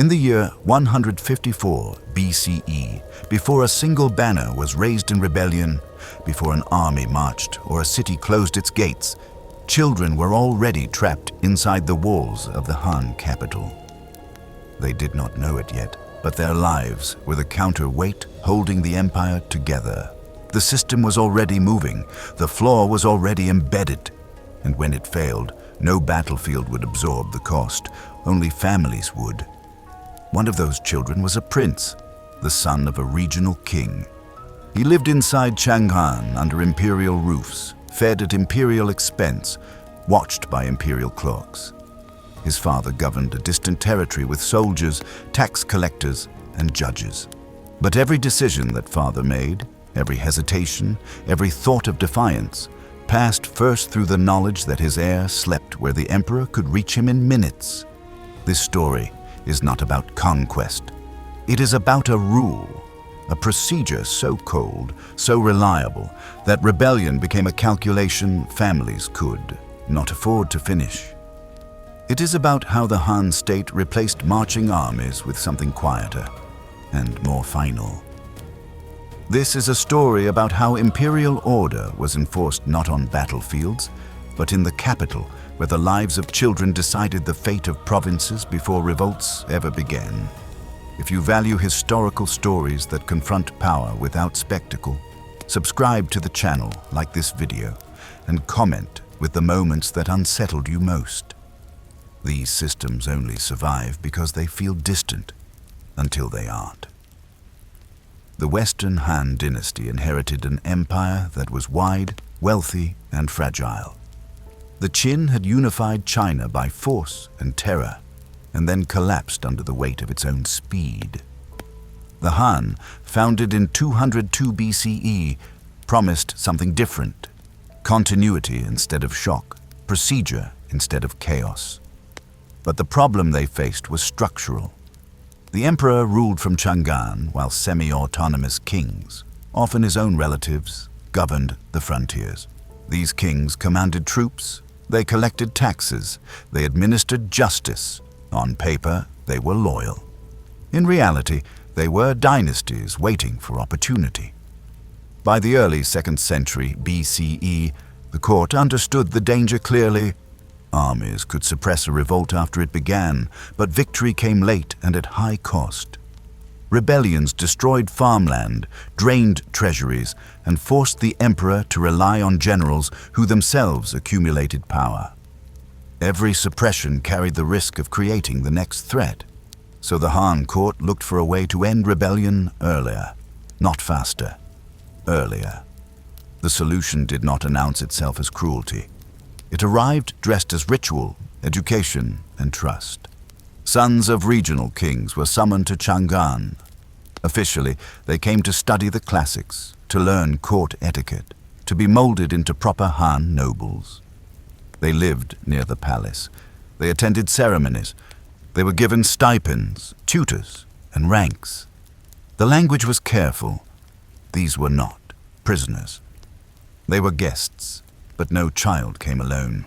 In the year 154 BCE, before a single banner was raised in rebellion, before an army marched or a city closed its gates, children were already trapped inside the walls of the Han capital. They did not know it yet, but their lives were the counterweight holding the empire together. The system was already moving, the flaw was already embedded, and when it failed, no battlefield would absorb the cost, only families would. One of those children was a prince, the son of a regional king. He lived inside Chang'an under imperial roofs, fed at imperial expense, watched by imperial clerks. His father governed a distant territory with soldiers, tax collectors, and judges. But every decision that father made, every hesitation, every thought of defiance, passed first through the knowledge that his heir slept where the emperor could reach him in minutes. This story is not about conquest. It is about a rule, a procedure so cold, so reliable, that rebellion became a calculation families could not afford to finish. It is about how the Han state replaced marching armies with something quieter and more final. This is a story about how imperial order was enforced not on battlefields, but in the capital, where the lives of children decided the fate of provinces before revolts ever began. If you value historical stories that confront power without spectacle, subscribe to the channel, like this video, and comment with the moments that unsettled you most. These systems only survive because they feel distant, until they aren't. The Western Han Dynasty inherited an empire that was wide, wealthy, and fragile. The Qin had unified China by force and terror, and then collapsed under the weight of its own speed. The Han, founded in 202 BCE, promised something different: continuity instead of shock, procedure instead of chaos. But the problem they faced was structural. The emperor ruled from Chang'an, while semi-autonomous kings, often his own relatives, governed the frontiers. These kings commanded troops, they collected taxes, they administered justice. On paper, they were loyal. In reality, they were dynasties waiting for opportunity. By the early 2nd century BCE, the court understood the danger clearly. Armies could suppress a revolt after it began, but victory came late and at high cost. Rebellions destroyed farmland, drained treasuries, and forced the emperor to rely on generals who themselves accumulated power. Every suppression carried the risk of creating the next threat, so the Han court looked for a way to end rebellion earlier, not faster, earlier. The solution did not announce itself as cruelty. It arrived dressed as ritual, education, and trust. Sons of regional kings were summoned to Chang'an. Officially, they came to study the classics, to learn court etiquette, to be molded into proper Han nobles. They lived near the palace. They attended ceremonies. They were given stipends, tutors, and ranks. The language was careful. These were not prisoners. They were guests, but no child came alone.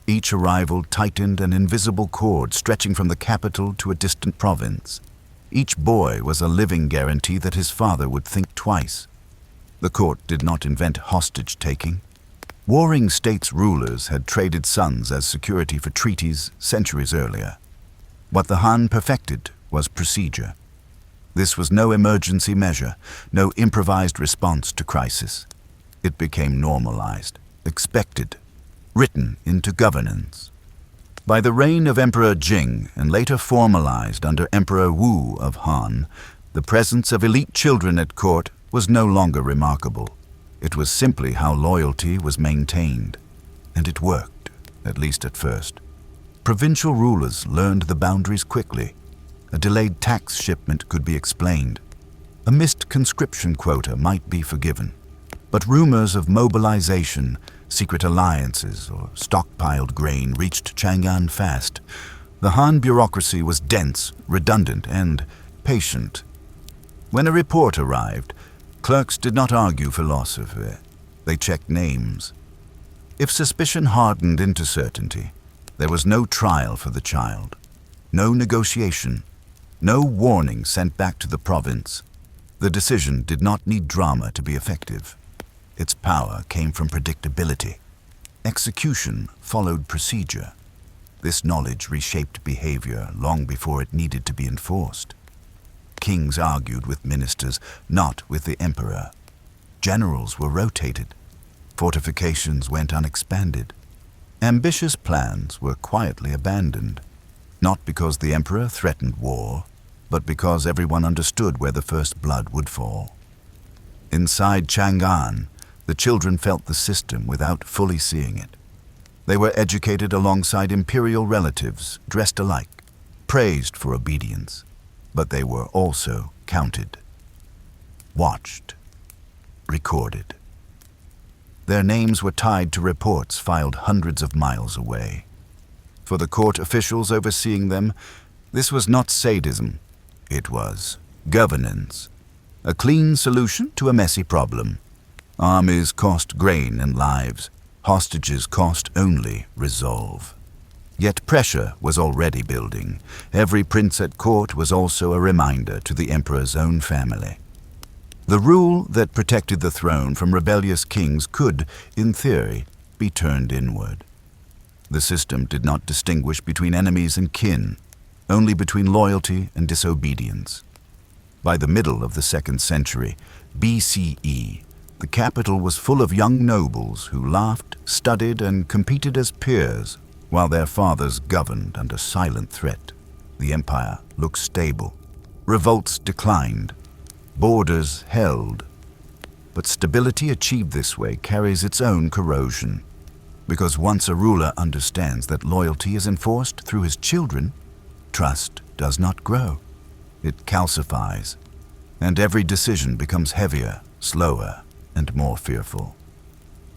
Each arrival tightened an invisible cord stretching from the capital to a distant province. Each boy was a living guarantee that his father would think twice. The court did not invent hostage-taking. Warring states' rulers had traded sons as security for treaties centuries earlier. What the Han perfected was procedure. This was no emergency measure, no improvised response to crisis. It became normalized, expected, written into governance. By the reign of Emperor Jing, and later formalized under Emperor Wu of Han, the presence of elite children at court was no longer remarkable. It was simply how loyalty was maintained. And it worked, at least at first. Provincial rulers learned the boundaries quickly. A delayed tax shipment could be explained. A missed conscription quota might be forgiven. But rumors of mobilization, secret alliances, or stockpiled grain reached Chang'an fast. The Han bureaucracy was dense, redundant, and patient. When a report arrived, clerks did not argue philosophy. They checked names. If suspicion hardened into certainty, there was no trial for the child, no negotiation, no warning sent back to the province. The decision did not need drama to be effective. Its power came from predictability. Execution followed procedure. This knowledge reshaped behavior long before it needed to be enforced. Kings argued with ministers, not with the emperor. Generals were rotated. Fortifications went unexpanded. Ambitious plans were quietly abandoned, not because the emperor threatened war, but because everyone understood where the first blood would fall. Inside Chang'an, the children felt the system without fully seeing it. They were educated alongside imperial relatives, dressed alike, praised for obedience, but they were also counted, watched, recorded. Their names were tied to reports filed hundreds of miles away. For the court officials overseeing them, this was not sadism, it was governance, a clean solution to a messy problem. Armies cost grain and lives, hostages cost only resolve. Yet pressure was already building. Every prince at court was also a reminder to the emperor's own family. The rule that protected the throne from rebellious kings could, in theory, be turned inward. The system did not distinguish between enemies and kin, only between loyalty and disobedience. By the middle of the 2nd century BCE, the capital was full of young nobles who laughed, studied, and competed as peers, while their fathers governed under silent threat. The empire looked stable. Revolts declined. Borders held. But stability achieved this way carries its own corrosion. Because once a ruler understands that loyalty is enforced through his children, trust does not grow. It calcifies, and every decision becomes heavier, slower, and more fearful.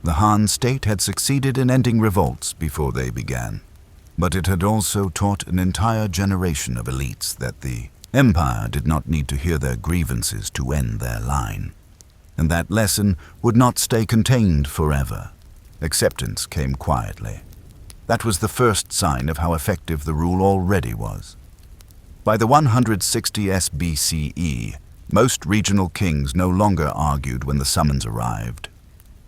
The Han state had succeeded in ending revolts before they began, but it had also taught an entire generation of elites that the empire did not need to hear their grievances to end their line. And that lesson would not stay contained forever. Acceptance came quietly. That was the first sign of how effective the rule already was. By the 160 BCE, most regional kings no longer argued when the summons arrived.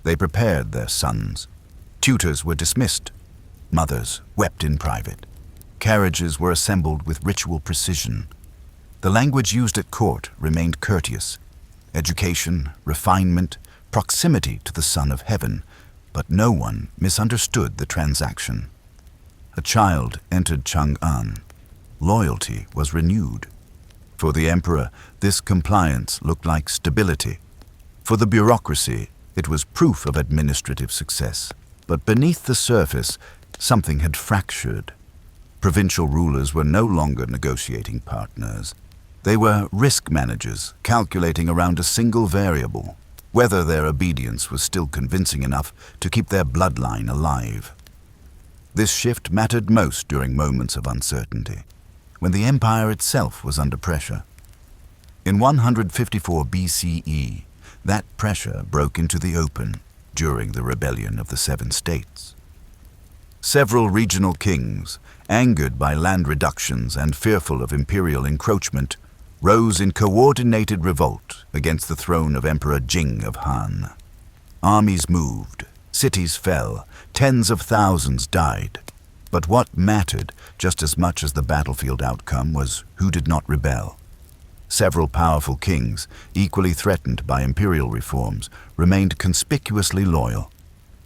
They prepared their sons. Tutors were dismissed. Mothers wept in private. Carriages were assembled with ritual precision. The language used at court remained courteous. Education, refinement, proximity to the Son of Heaven, but no one misunderstood the transaction. A child entered Chang'an. Loyalty was renewed. For the emperor, this compliance looked like stability. For the bureaucracy, it was proof of administrative success. But beneath the surface, something had fractured. Provincial rulers were no longer negotiating partners. They were risk managers, calculating around a single variable, whether their obedience was still convincing enough to keep their bloodline alive. This shift mattered most during moments of uncertainty, when the empire itself was under pressure. In 154 BCE, that pressure broke into the open during the rebellion of the 7 states. Several regional kings, angered by land reductions and fearful of imperial encroachment, rose in coordinated revolt against the throne of Emperor Jing of Han. Armies moved, cities fell, tens of thousands died. But what mattered just as much as the battlefield outcome was who did not rebel. Several powerful kings, equally threatened by imperial reforms, remained conspicuously loyal.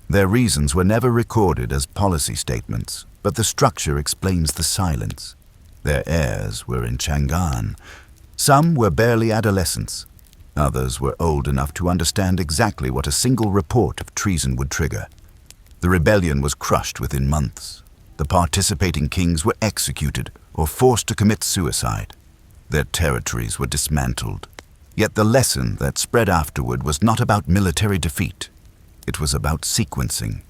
Their reasons were never recorded as policy statements, but the structure explains the silence. Their heirs were in Chang'an. Some were barely adolescents. Others were old enough to understand exactly what a single report of treason would trigger. The rebellion was crushed within months. The participating kings were executed or forced to commit suicide. Their territories were dismantled. Yet the lesson that spread afterward was not about military defeat. It was about sequencing.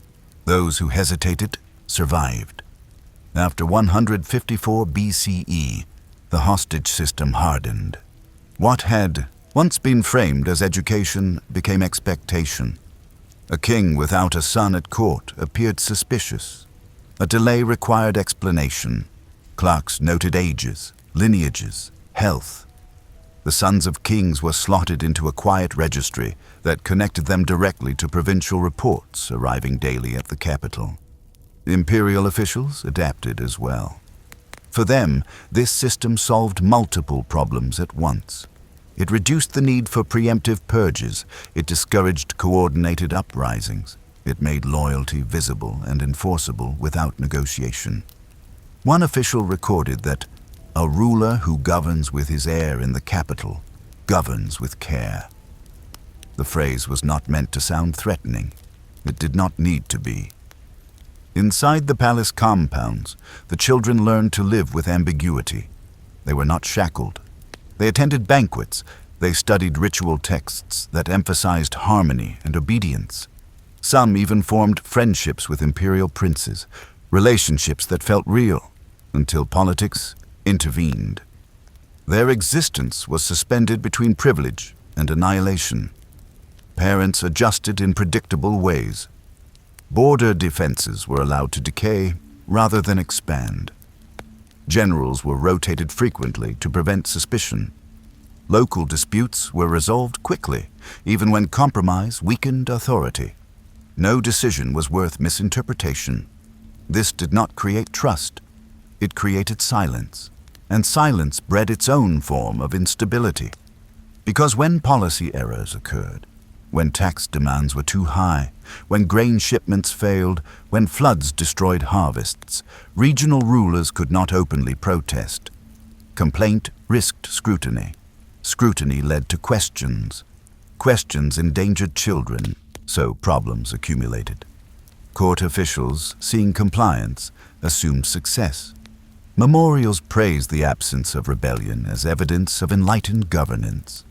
Those who hesitated survived. After 154 BCE, the hostage system hardened. What had once been framed as education became expectation. A king without a son at court appeared suspicious. A delay required explanation. Clerks noted ages, lineages, health. The sons of kings were slotted into a quiet registry that connected them directly to provincial reports arriving daily at the capital. Imperial officials adapted as well. For them, this system solved multiple problems at once. It reduced the need for preemptive purges. It discouraged coordinated uprisings. It made loyalty visible and enforceable without negotiation. One official recorded that a ruler who governs with his heir in the capital governs with care. The phrase was not meant to sound threatening. It did not need to be. Inside the palace compounds, the children learned to live with ambiguity. They were not shackled. They attended banquets. They studied ritual texts that emphasized harmony and obedience. Some even formed friendships with imperial princes, relationships that felt real, until politics intervened. Their existence was suspended between privilege and annihilation. Parents adjusted in predictable ways. Border defenses were allowed to decay rather than expand. Generals were rotated frequently to prevent suspicion. Local disputes were resolved quickly, even when compromise weakened authority. No decision was worth misinterpretation. This did not create trust. It created silence, and silence bred its own form of instability. Because when policy errors occurred, when tax demands were too high, when grain shipments failed, when floods destroyed harvests, regional rulers could not openly protest. Complaint risked scrutiny. Scrutiny led to questions. Questions endangered children, so problems accumulated. Court officials, seeing compliance, assumed success. Memorials praised the absence of rebellion as evidence of enlightened governance.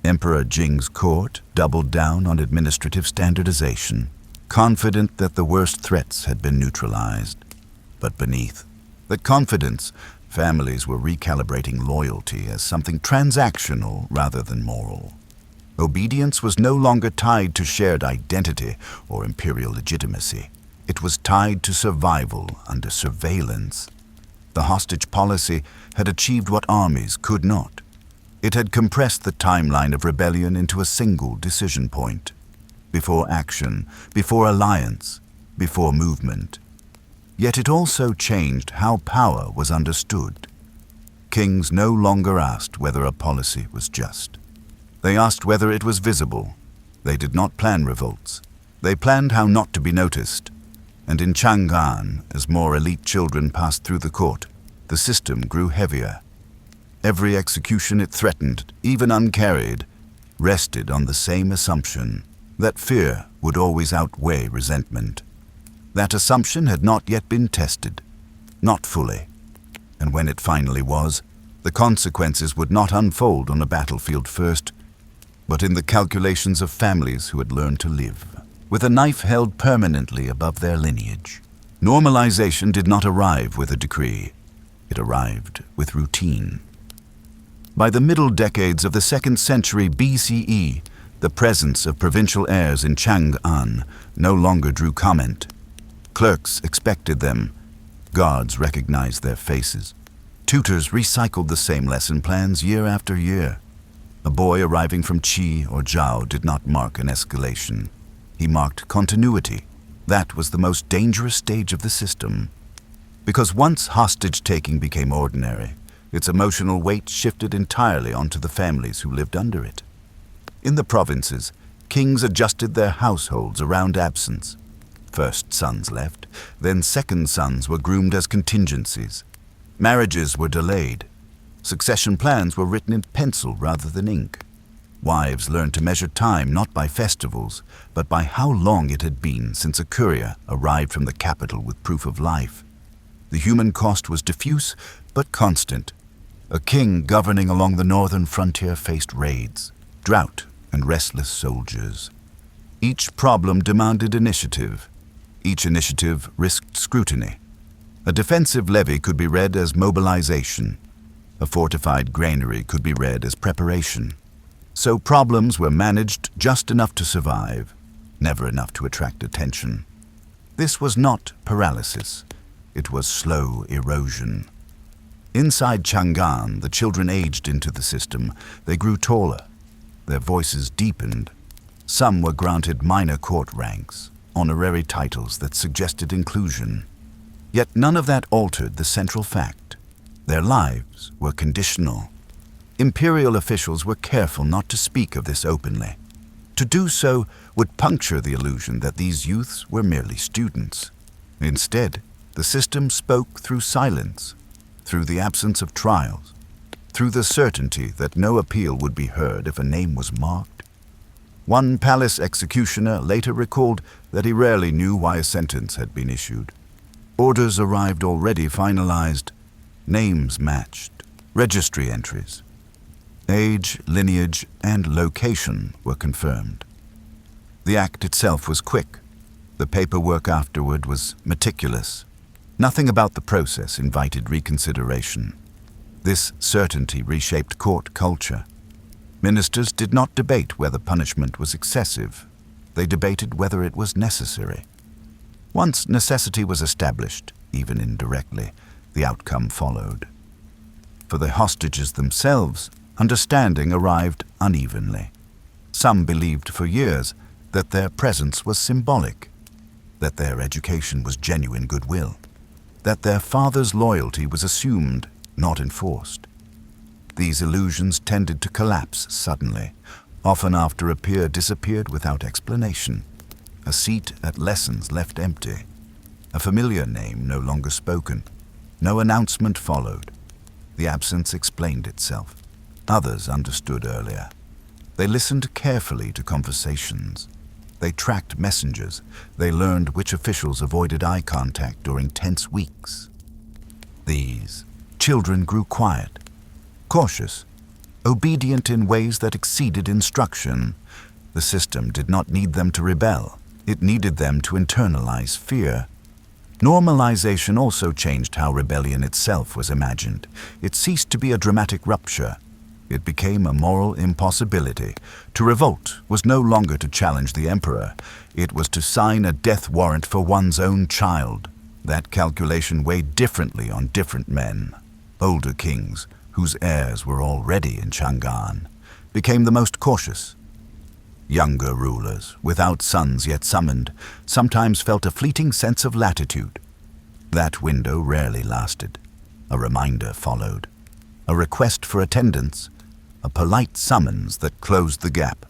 Emperor Jing's court doubled down on administrative standardization, confident that the worst threats had been neutralized. But beneath that confidence, families were recalibrating loyalty as something transactional rather than moral. Obedience was no longer tied to shared identity or imperial legitimacy. It was tied to survival under surveillance. The hostage policy had achieved what armies could not. It had compressed the timeline of rebellion into a single decision point. Before action, before alliance, before movement. Yet it also changed how power was understood. Kings no longer asked whether a policy was just. They asked whether it was visible. They did not plan revolts. They planned how not to be noticed. And in Chang'an, as more elite children passed through the court, the system grew heavier. Every execution it threatened, even uncarried, rested on the same assumption, that fear would always outweigh resentment. That assumption had not yet been tested, not fully. And when it finally was, the consequences would not unfold on a battlefield first, but in the calculations of families who had learned to live, with a knife held permanently above their lineage. Normalization did not arrive with a decree. It arrived with routine. By the middle decades of the 2nd century BCE, the presence of provincial heirs in Chang'an no longer drew comment. Clerks expected them. Guards recognized their faces. Tutors recycled the same lesson plans year after year. A boy arriving from Qi or Zhao did not mark an escalation. He marked continuity. That was the most dangerous stage of the system. Because once hostage-taking became ordinary, its emotional weight shifted entirely onto the families who lived under it. In the provinces, kings adjusted their households around absence. First sons left, then second sons were groomed as contingencies. Marriages were delayed. Succession plans were written in pencil rather than ink. Wives learned to measure time not by festivals, but by how long it had been since a courier arrived from the capital with proof of life. The human cost was diffuse but constant. A king governing along the northern frontier faced raids, drought, and restless soldiers. Each problem demanded initiative. Each initiative risked scrutiny. A defensive levy could be read as mobilization. A fortified granary could be read as preparation. So problems were managed just enough to survive, never enough to attract attention. This was not paralysis. It was slow erosion. Inside Chang'an, the children aged into the system. They grew taller. Their voices deepened. Some were granted minor court ranks, honorary titles that suggested inclusion. Yet none of that altered the central fact. Their lives were conditional. Imperial officials were careful not to speak of this openly. To do so would puncture the illusion that these youths were merely students. Instead, the system spoke through silence, through the absence of trials, through the certainty that no appeal would be heard if a name was marked. One palace executioner later recalled that he rarely knew why a sentence had been issued. Orders arrived already finalized, names matched, registry entries. Age, lineage, and location were confirmed. The act itself was quick. The paperwork afterward was meticulous. Nothing about the process invited reconsideration. This certainty reshaped court culture. Ministers did not debate whether punishment was excessive. They debated whether it was necessary. Once necessity was established, even indirectly, the outcome followed. For the hostages themselves, understanding arrived unevenly. Some believed for years that their presence was symbolic, that their education was genuine goodwill, that their father's loyalty was assumed, not enforced. These illusions tended to collapse suddenly, often after a peer disappeared without explanation, a seat at lessons left empty, a familiar name no longer spoken. No announcement followed. The absence explained itself. Others understood earlier. They listened carefully to conversations. They tracked messengers. They learned which officials avoided eye contact during tense weeks. These children grew quiet, cautious, obedient in ways that exceeded instruction. The system did not need them to rebel. It needed them to internalize fear. Normalization also changed how rebellion itself was imagined. It ceased to be a dramatic rupture. It became a moral impossibility. To revolt was no longer to challenge the emperor. It was to sign a death warrant for one's own child. That calculation weighed differently on different men. Older kings, whose heirs were already in Chang'an, became the most cautious. Younger rulers, without sons yet summoned, sometimes felt a fleeting sense of latitude. That window rarely lasted. A reminder followed. A request for attendance, a polite summons that closed the gap.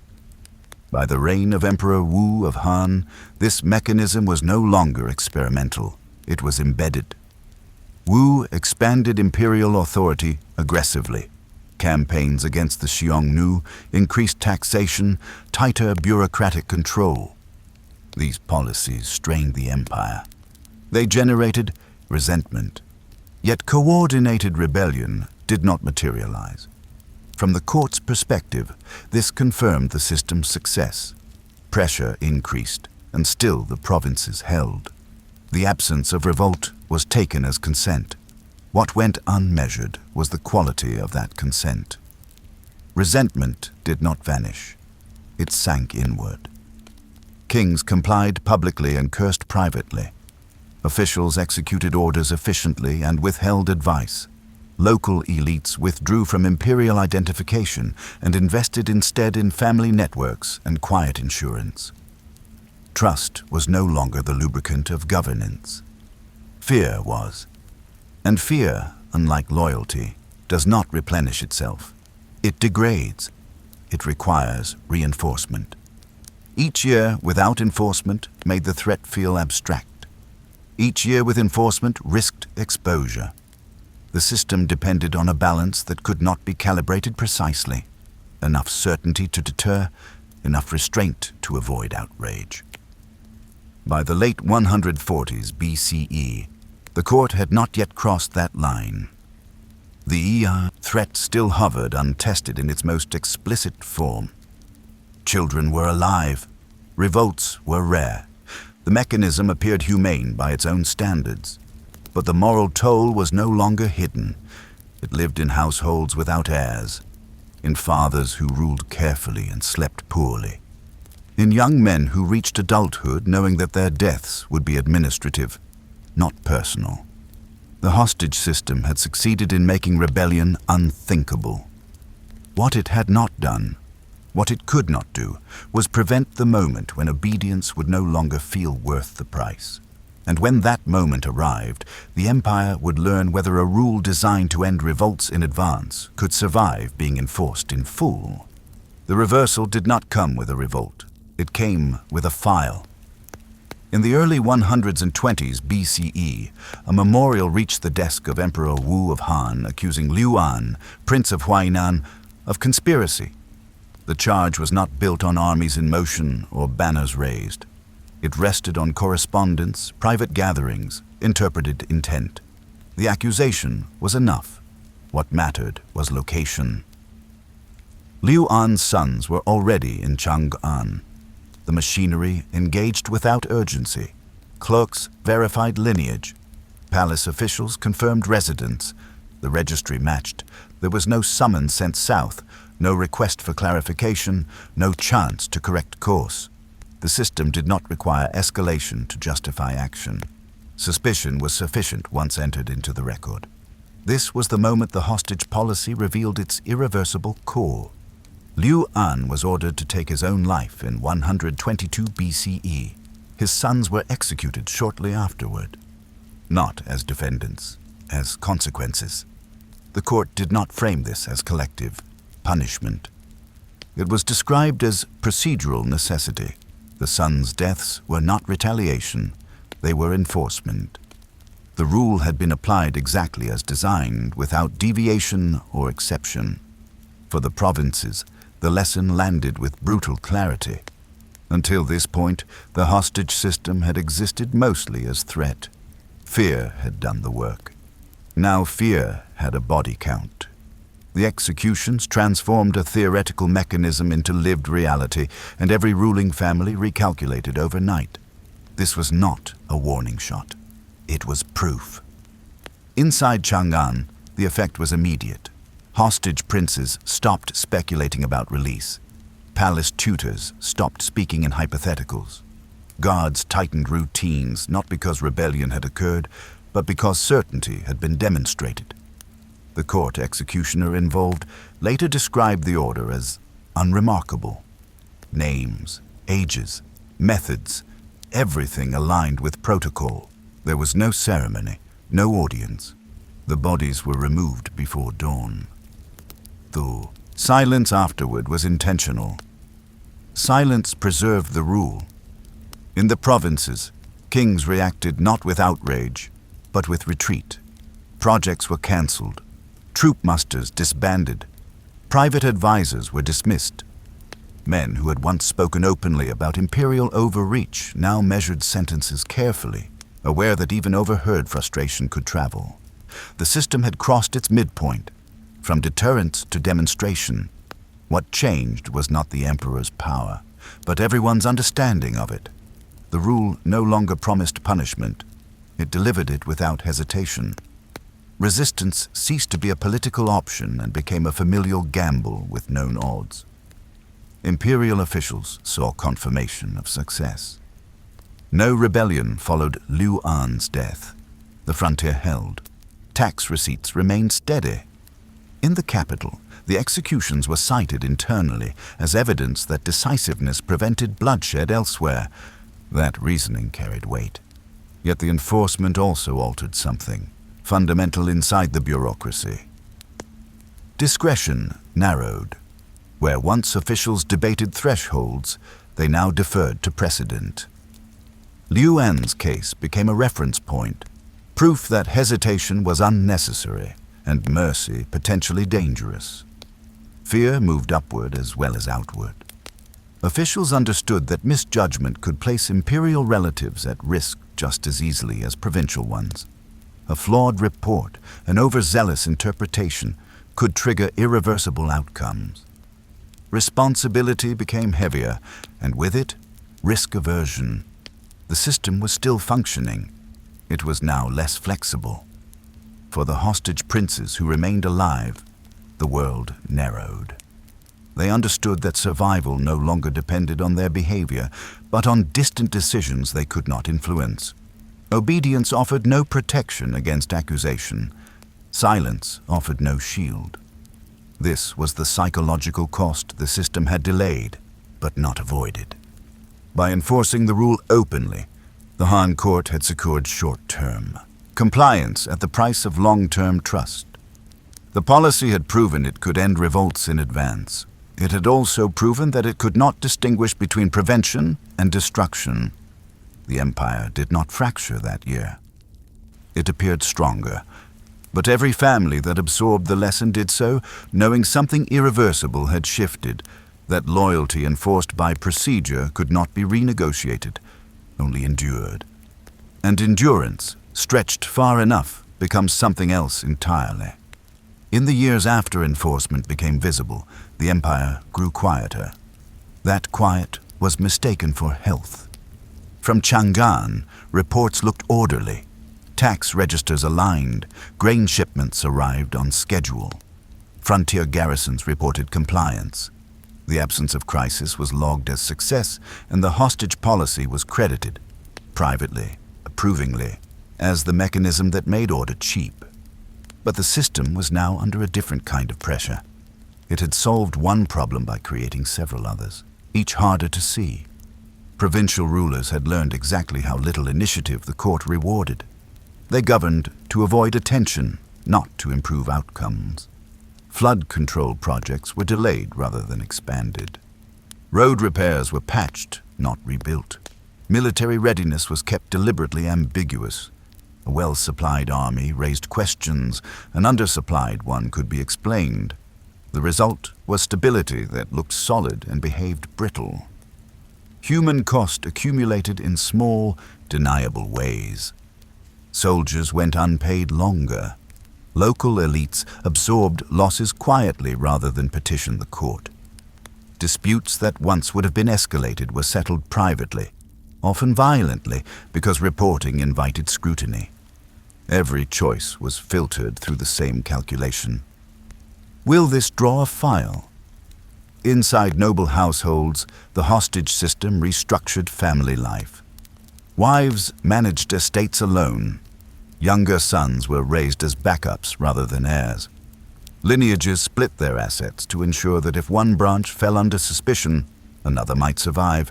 By the reign of Emperor Wu of Han, this mechanism was no longer experimental. It was embedded. Wu expanded imperial authority aggressively. Campaigns against the Xiongnu, increased taxation, tighter bureaucratic control. These policies strained the empire. They generated resentment. Yet coordinated rebellion did not materialize. From the court's perspective, this confirmed the system's success. Pressure increased, and still the provinces held. The absence of revolt was taken as consent. What went unmeasured was the quality of that consent. Resentment did not vanish. It sank inward. Kings complied publicly and cursed privately. Officials executed orders efficiently and withheld advice. Local elites withdrew from imperial identification and invested instead in family networks and quiet insurance. Trust was no longer the lubricant of governance. Fear was. And fear, unlike loyalty, does not replenish itself. It degrades. It requires reinforcement. Each year without enforcement made the threat feel abstract. Each year with enforcement risked exposure. The system depended on a balance that could not be calibrated precisely. Enough certainty to deter, enough restraint to avoid outrage. By the late 140s BCE, the court had not yet crossed that line. The threat still hovered untested in its most explicit form. Children were alive. Revolts were rare. The mechanism appeared humane by its own standards. But the moral toll was no longer hidden. It lived in households without heirs, in fathers who ruled carefully and slept poorly, in young men who reached adulthood knowing that their deaths would be administrative, not personal. The hostage system had succeeded in making rebellion unthinkable. What it had not done, what it could not do, was prevent the moment when obedience would no longer feel worth the price. And when that moment arrived, the Empire would learn whether a rule designed to end revolts in advance could survive being enforced in full. The reversal did not come with a revolt. It came with a file. In the early 120s BCE, a memorial reached the desk of Emperor Wu of Han accusing Liu An, Prince of Huainan, of conspiracy. The charge was not built on armies in motion or banners raised. It rested on correspondence, private gatherings, interpreted intent. The accusation was enough. What mattered was location. Liu An's sons were already in Chang'an. The machinery engaged without urgency. Clerks verified lineage. Palace officials confirmed residence. The registry matched. There was no summons sent south, no request for clarification, no chance to correct course. The system did not require escalation to justify action. Suspicion was sufficient once entered into the record. This was the moment the hostage policy revealed its irreversible core. Liu An was ordered to take his own life in 122 BCE. His sons were executed shortly afterward. Not as defendants, as consequences. The court did not frame this as collective punishment. It was described as procedural necessity. The sons' deaths were not retaliation, they were enforcement. The rule had been applied exactly as designed, without deviation or exception. For the provinces, the lesson landed with brutal clarity. Until this point, the hostage system had existed mostly as threat. Fear had done the work. Now fear had a body count. The executions transformed a theoretical mechanism into lived reality, and every ruling family recalculated overnight. This was not a warning shot. It was proof. Inside Chang'an, the effect was immediate. Hostage princes stopped speculating about release. Palace tutors stopped speaking in hypotheticals. Guards tightened routines, not because rebellion had occurred, but because certainty had been demonstrated. The court executioner involved later described the order as unremarkable. Names, ages, methods, everything aligned with protocol. There was no ceremony, no audience. The bodies were removed before dawn. Though silence afterward was intentional. Silence preserved the rule. In the provinces, kings reacted not with outrage, but with retreat. Projects were cancelled. Troop musters disbanded. Private advisors were dismissed. Men who had once spoken openly about imperial overreach now measured sentences carefully, aware that even overheard frustration could travel. The system had crossed its midpoint, from deterrence to demonstration. What changed was not the emperor's power, but everyone's understanding of it. The rule no longer promised punishment. It delivered it without hesitation. Resistance ceased to be a political option and became a familial gamble with known odds. Imperial officials saw confirmation of success. No rebellion followed Liu An's death. The frontier held. Tax receipts remained steady. In the capital, the executions were cited internally as evidence that decisiveness prevented bloodshed elsewhere. That reasoning carried weight. Yet the enforcement also altered something fundamental inside the bureaucracy. Discretion narrowed. Where once officials debated thresholds, they now deferred to precedent. Liu An's case became a reference point, proof that hesitation was unnecessary and mercy potentially dangerous. Fear moved upward as well as outward. Officials understood that misjudgment could place imperial relatives at risk just as easily as provincial ones. A flawed report, an overzealous interpretation, could trigger irreversible outcomes. Responsibility became heavier, and with it, risk aversion. The system was still functioning. It was now less flexible. For the hostage princes who remained alive, the world narrowed. They understood that survival no longer depended on their behavior, but on distant decisions they could not influence. Obedience offered no protection against accusation. Silence offered no shield. This was the psychological cost the system had delayed, but not avoided. By enforcing the rule openly, the Han court had secured short-term compliance at the price of long-term trust. The policy had proven it could end revolts in advance. It had also proven that it could not distinguish between prevention and destruction. The empire did not fracture that year. It appeared stronger, but every family that absorbed the lesson did so knowing something irreversible had shifted, that loyalty enforced by procedure could not be renegotiated, only endured. And endurance, stretched far enough, becomes something else entirely. In the years after enforcement became visible, the empire grew quieter. That quiet was mistaken for health. From Chang'an, reports looked orderly. Tax registers aligned, grain shipments arrived on schedule. Frontier garrisons reported compliance. The absence of crisis was logged as success, and the hostage policy was credited, privately, approvingly, as the mechanism that made order cheap. But the system was now under a different kind of pressure. It had solved one problem by creating several others, each harder to see. Provincial rulers had learned exactly how little initiative the court rewarded. They governed to avoid attention, not to improve outcomes. Flood control projects were delayed rather than expanded. Road repairs were patched, not rebuilt. Military readiness was kept deliberately ambiguous. A well-supplied army raised questions, an undersupplied one could be explained. The result was stability that looked solid and behaved brittle. Human cost accumulated in small, deniable ways. Soldiers went unpaid longer. Local elites absorbed losses quietly rather than petition the court. Disputes that once would have been escalated were settled privately, often violently, because reporting invited scrutiny. Every choice was filtered through the same calculation. Will this draw a file? Inside noble households, the hostage system restructured family life. Wives managed estates alone. Younger sons were raised as backups rather than heirs. Lineages split their assets to ensure that if one branch fell under suspicion, another might survive.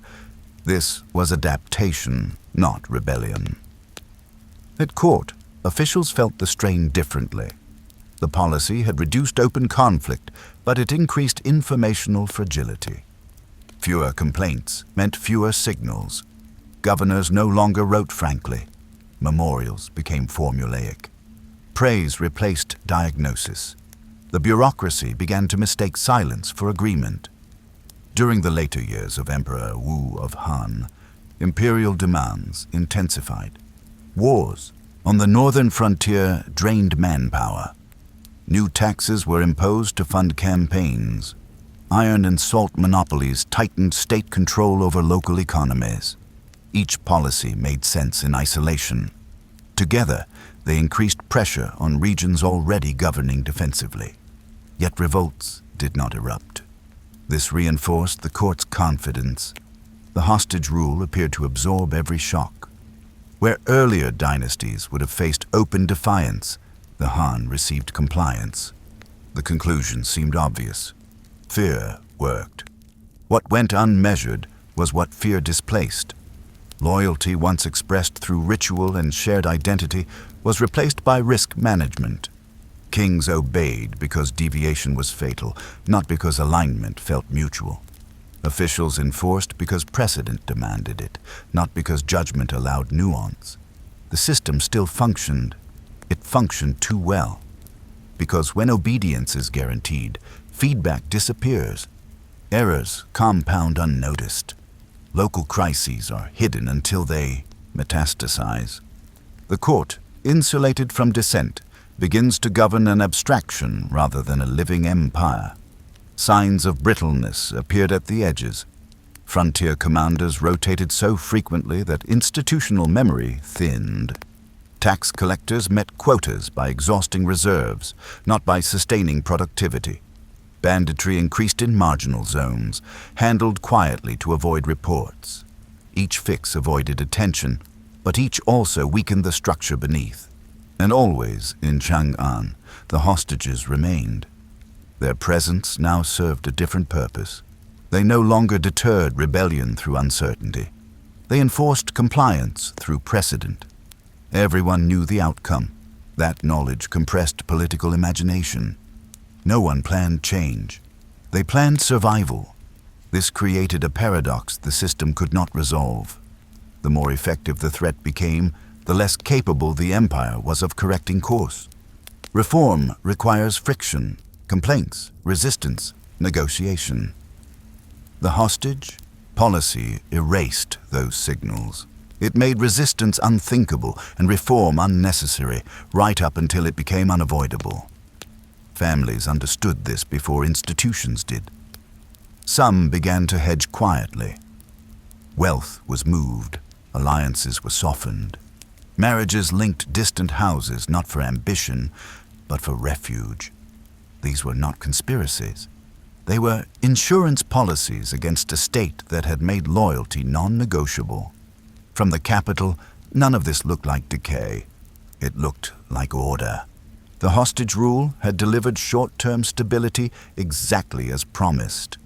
This was adaptation, not rebellion. At court, officials felt the strain differently. The policy had reduced open conflict, but it increased informational fragility. Fewer complaints meant fewer signals. Governors no longer wrote frankly. Memorials became formulaic. Praise replaced diagnosis. The bureaucracy began to mistake silence for agreement. During the later years of Emperor Wu of Han, imperial demands intensified. Wars on the northern frontier drained manpower. New taxes were imposed to fund campaigns. Iron and salt monopolies tightened state control over local economies. Each policy made sense in isolation. Together, they increased pressure on regions already governing defensively. Yet revolts did not erupt. This reinforced the court's confidence. The hostage rule appeared to absorb every shock. Where earlier dynasties would have faced open defiance, the Han received compliance. The conclusion seemed obvious. Fear worked. What went unmeasured was what fear displaced. Loyalty, once expressed through ritual and shared identity, was replaced by risk management. Kings obeyed because deviation was fatal, not because alignment felt mutual. Officials enforced because precedent demanded it, not because judgment allowed nuance. The system still functioned. It functioned too well. Because when obedience is guaranteed, feedback disappears. Errors compound unnoticed. Local crises are hidden until they metastasize. The court, insulated from dissent, begins to govern an abstraction rather than a living empire. Signs of brittleness appeared at the edges. Frontier commanders rotated so frequently that institutional memory thinned. Tax collectors met quotas by exhausting reserves, not by sustaining productivity. Banditry increased in marginal zones, handled quietly to avoid reports. Each fix avoided attention. but each also weakened the structure beneath. And always, in Chang'an, the hostages remained. Their presence now served a different purpose. They no longer deterred rebellion through uncertainty. They enforced compliance through precedent. Everyone knew the outcome. That knowledge compressed political imagination. No one planned change. They planned survival. This created a paradox the system could not resolve. The more effective the threat became, the less capable the empire was of correcting course. Reform requires friction, complaints, resistance, negotiation. The hostage policy erased those signals. It made resistance unthinkable and reform unnecessary, right up until it became unavoidable. Families understood this before institutions did. Some began to hedge quietly. Wealth was moved, alliances were softened. Marriages linked distant houses not for ambition, but for refuge. These were not conspiracies. They were insurance policies against a state that had made loyalty non-negotiable. From the capital, none of this looked like decay. It looked like order. The hostage rule had delivered short-term stability exactly as promised.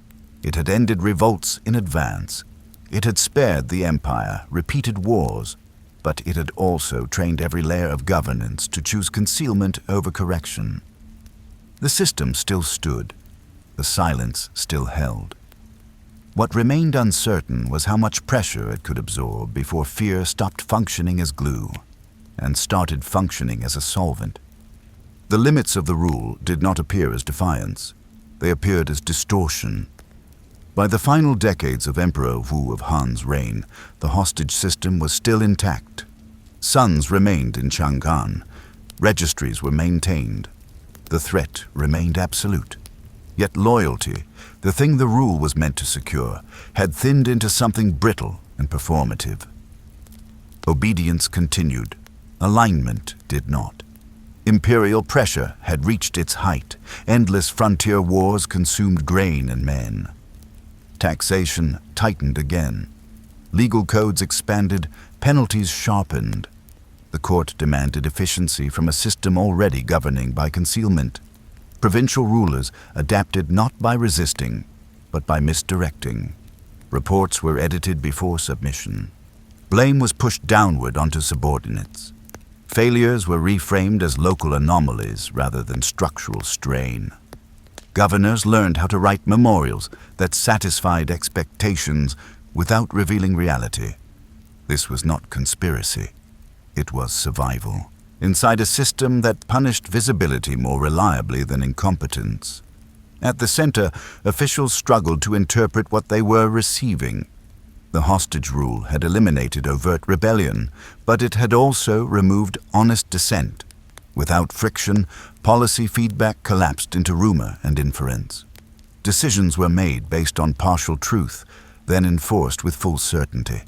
It had ended revolts in advance. It had spared the empire repeated wars, but it had also trained every layer of governance to choose concealment over correction. The system still stood. The silence still held. What remained uncertain was how much pressure it could absorb before fear stopped functioning as glue and started functioning as a solvent. The limits of the rule did not appear as defiance. They appeared as distortion. By the final decades of Emperor Wu of Han's reign, the hostage system was still intact. Sons remained in Chang'an. Registries were maintained. The threat remained absolute. Yet loyalty, the thing the rule was meant to secure, had thinned into something brittle and performative. Obedience continued. Alignment did not. Imperial pressure had reached its height. Endless frontier wars consumed grain and men. Taxation tightened again. Legal codes expanded, penalties sharpened. The court demanded efficiency from a system already governing by concealment. Provincial rulers adapted not by resisting, but by misdirecting. Reports were edited before submission. Blame was pushed downward onto subordinates. Failures were reframed as local anomalies rather than structural strain. Governors learned how to write memorials that satisfied expectations without revealing reality. This was not conspiracy. It was survival. Inside a system that punished visibility more reliably than incompetence. At the center, officials struggled to interpret what they were receiving. The hostage rule had eliminated overt rebellion, but it had also removed honest dissent. Without friction, policy feedback collapsed into rumor and inference. Decisions were made based on partial truth, then enforced with full certainty.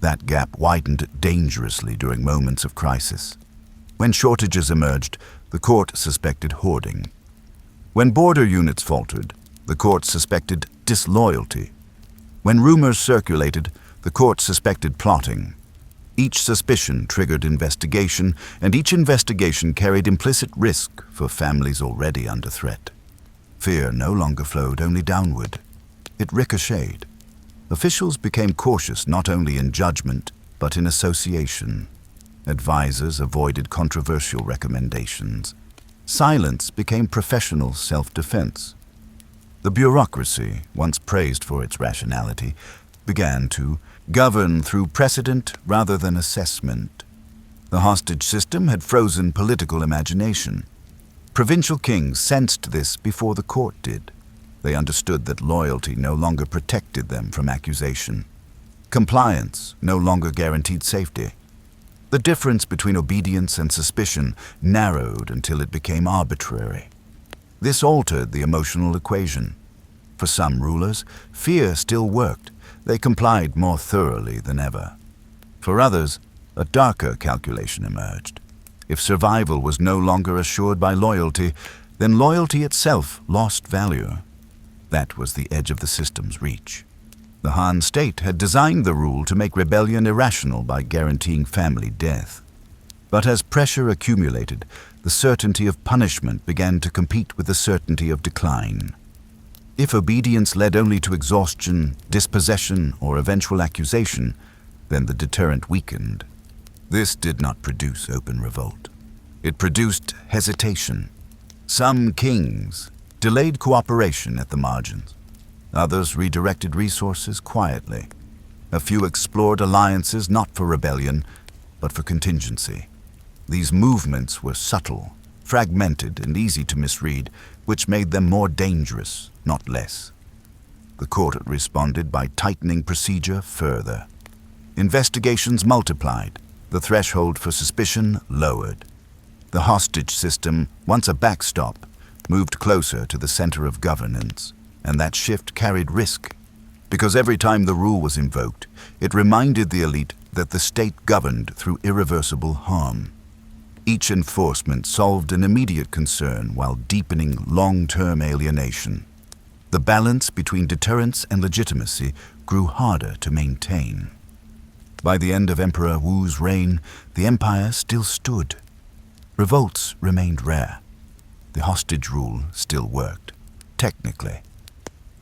That gap widened dangerously during moments of crisis. When shortages emerged, the court suspected hoarding. When border units faltered, the court suspected disloyalty. When rumors circulated, the court suspected plotting. Each suspicion triggered investigation, and each investigation carried implicit risk for families already under threat. Fear no longer flowed only downward. It ricocheted. Officials became cautious not only in judgment, but in association. Advisors avoided controversial recommendations. Silence became professional self-defense. The bureaucracy, once praised for its rationality, began to govern through precedent rather than assessment. The hostage system had frozen political imagination. Provincial kings sensed this before the court did. They understood that loyalty no longer protected them from accusation. Compliance no longer guaranteed safety. The difference between obedience and suspicion narrowed until it became arbitrary. This altered the emotional equation. For some rulers, fear still worked. They complied more thoroughly than ever. For others, a darker calculation emerged. If survival was no longer assured by loyalty, then loyalty itself lost value. That was the edge of the system's reach. The Han state had designed the rule to make rebellion irrational by guaranteeing family death. But as pressure accumulated, the certainty of punishment began to compete with the certainty of decline. If obedience led only to exhaustion, dispossession, or eventual accusation, then the deterrent weakened. This did not produce open revolt. It produced hesitation. Some kings delayed cooperation at the margins. Others redirected resources quietly. A few explored alliances not for rebellion, but for contingency. These movements were subtle, fragmented, and easy to misread, which made them more dangerous, not less. The court responded by tightening procedure further. Investigations multiplied, the threshold for suspicion lowered. The hostage system, once a backstop, moved closer to the center of governance, and that shift carried risk, because every time the rule was invoked, it reminded the elite that the state governed through irreversible harm. Each enforcement solved an immediate concern while deepening long-term alienation. The balance between deterrence and legitimacy grew harder to maintain. By the end of Emperor Wu's reign, the empire still stood. Revolts remained rare. The hostage rule still worked, technically.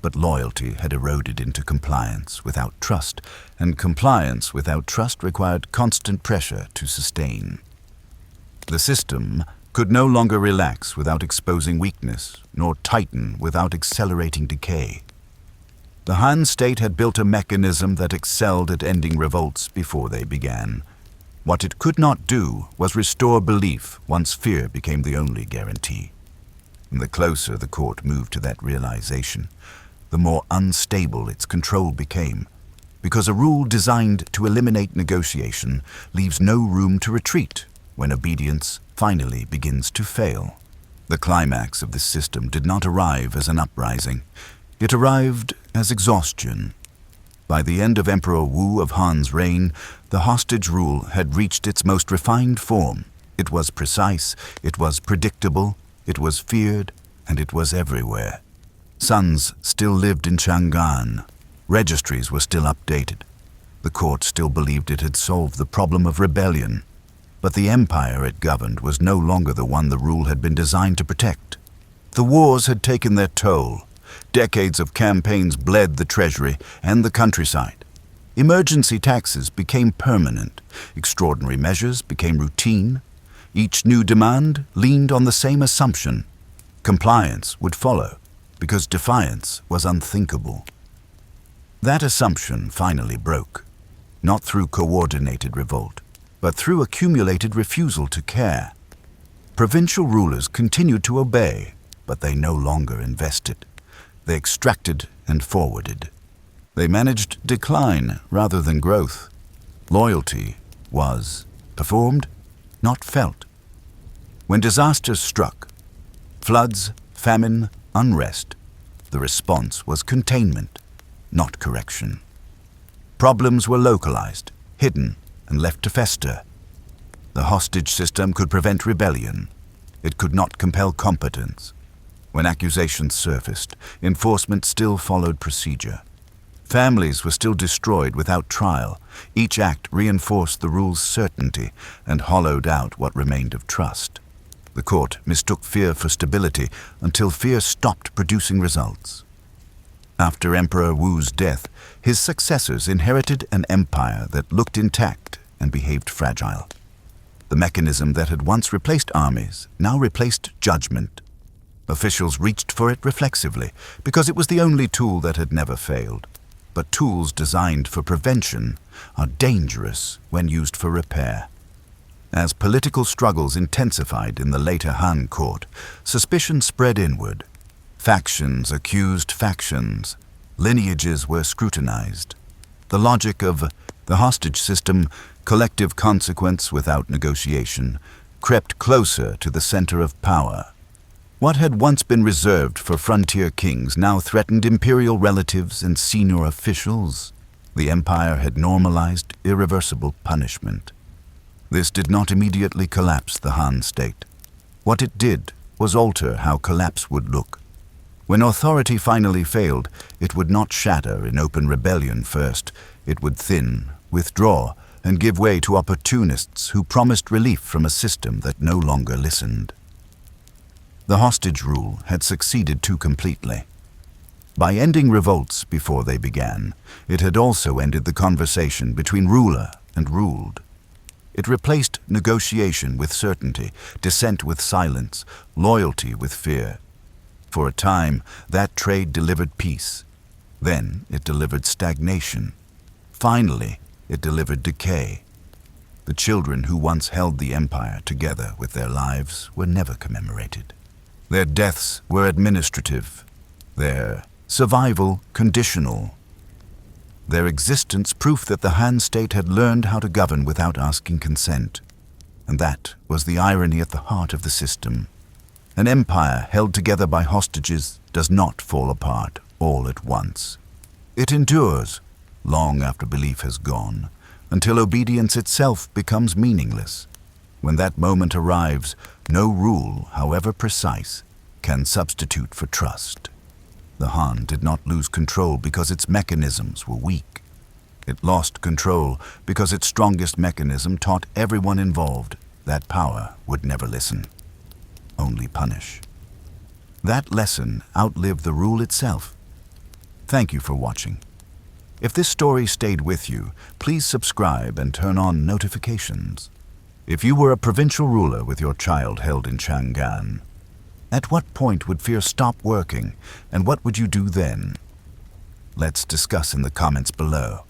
But loyalty had eroded into compliance without trust, and compliance without trust required constant pressure to sustain. The system could no longer relax without exposing weakness, nor tighten without accelerating decay. The Han state had built a mechanism that excelled at ending revolts before they began. What it could not do was restore belief once fear became the only guarantee. And the closer the court moved to that realization, the more unstable its control became, because a rule designed to eliminate negotiation leaves no room to retreat when obedience finally begins to fail. The climax of this system did not arrive as an uprising. It arrived as exhaustion. By the end of Emperor Wu of Han's reign, the hostage rule had reached its most refined form. It was precise, it was predictable, it was feared, and it was everywhere. Sons still lived in Chang'an. Registries were still updated. The court still believed it had solved the problem of rebellion. But the empire it governed was no longer the one the rule had been designed to protect. The wars had taken their toll. Decades of campaigns bled the treasury and the countryside. Emergency taxes became permanent. Extraordinary measures became routine. Each new demand leaned on the same assumption: compliance would follow, because defiance was unthinkable. That assumption finally broke, not through coordinated revolt, but through accumulated refusal to care. Provincial rulers continued to obey, but they no longer invested. They extracted and forwarded. They managed decline rather than growth. Loyalty was performed, not felt. When disasters struck, floods, famine, unrest, the response was containment, not correction. Problems were localized, hidden, and left to fester. The hostage system could prevent rebellion. It could not compel competence. When accusations surfaced, enforcement still followed procedure. Families were still destroyed without trial. Each act reinforced the rule's certainty and hollowed out what remained of trust. The court mistook fear for stability until fear stopped producing results. After Emperor Wu's death, his successors inherited an empire that looked intact and behaved fragile. The mechanism that had once replaced armies now replaced judgment. Officials reached for it reflexively because it was the only tool that had never failed. But tools designed for prevention are dangerous when used for repair. As political struggles intensified in the later Han court, suspicion spread inward. Factions accused factions. Lineages were scrutinized. The logic of the hostage system, collective consequence without negotiation, crept closer to the center of power. What had once been reserved for frontier kings now threatened imperial relatives and senior officials. The empire had normalized irreversible punishment. This did not immediately collapse the Han state. What it did was alter how collapse would look. When authority finally failed, it would not shatter in open rebellion first. It would thin, withdraw, and give way to opportunists who promised relief from a system that no longer listened. The hostage rule had succeeded too completely. By ending revolts before they began, it had also ended the conversation between ruler and ruled. It replaced negotiation with certainty, dissent with silence, loyalty with fear. For a time, that trade delivered peace. Then it delivered stagnation. Finally, it delivered decay. The children who once held the empire together with their lives were never commemorated. Their deaths were administrative, their survival conditional. Their existence proof that the Han state had learned how to govern without asking consent. And that was the irony at the heart of the system. An empire held together by hostages does not fall apart all at once. It endures, long after belief has gone, until obedience itself becomes meaningless. When that moment arrives, no rule, however precise, can substitute for trust. The Han did not lose control because its mechanisms were weak. It lost control because its strongest mechanism taught everyone involved that power would never listen, only punish. That lesson outlived the rule itself. Thank you for watching. If this story stayed with you, please subscribe and turn on notifications. If you were a provincial ruler with your child held in Chang'an, at what point would fear stop working, and what would you do then? Let's discuss in the comments below.